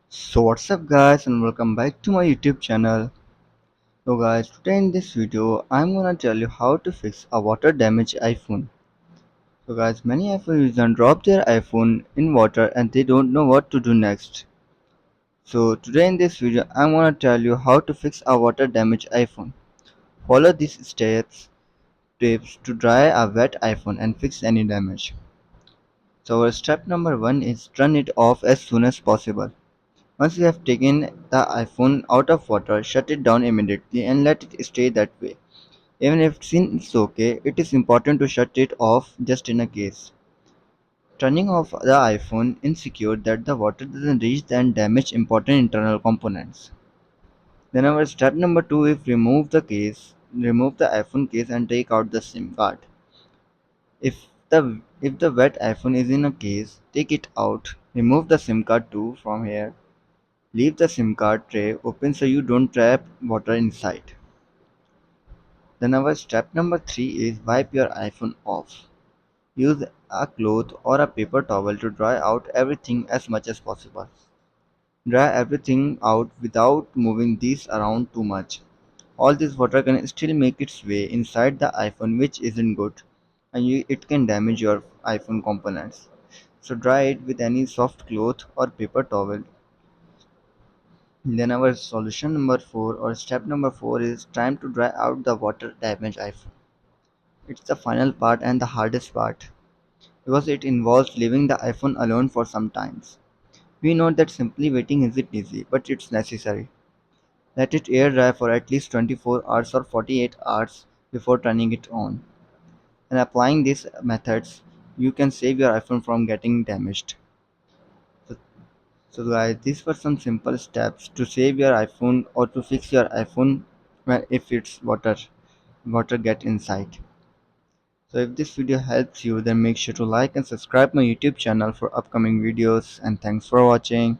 So what's up guys and welcome back to my YouTube channel. So guys, today in this video I'm gonna tell you how to fix a water damaged iPhone. So guys, many iPhone users drop their iPhone in water and they don't know what to do next. So today in this video I'm gonna tell you how to fix a water damaged iPhone. Follow these tips to dry a wet iPhone and fix any damage. So our step number 1 is turn it off as soon as possible. Once you have taken the iPhone out of water, shut it down immediately and let it stay that way. Even if it seems okay, it is important to shut it off just in a case. Turning off the iPhone ensures that the water doesn't reach and damage important internal components. Then our step number 2 is remove the iPhone case and take out the SIM card. If the wet iPhone is in a case, take it out, remove the SIM card too from here. Leave the SIM card tray open so you don't trap water inside. Then our step number 3 is wipe your iPhone off. Use a cloth or a paper towel to dry out everything as much as possible. Dry everything out without moving these around too much. All this water can still make its way inside the iPhone, which isn't good, and it can damage your iPhone components. So dry it with any soft cloth or paper towel. Then our solution number 4 or step number 4 is time to dry out the water damaged iPhone. It's the final part and the hardest part because it involves leaving the iPhone alone for some times. We know that simply waiting isn't easy, but it's necessary. Let it air dry for at least 24 hours or 48 hours before turning it on. And applying these methods, you can save your iPhone from getting damaged. So, so guys, these were some simple steps to save your iPhone or to fix your iPhone if it's water get inside. So if this video helps you, then make sure to like and subscribe my YouTube channel for upcoming videos, and thanks for watching.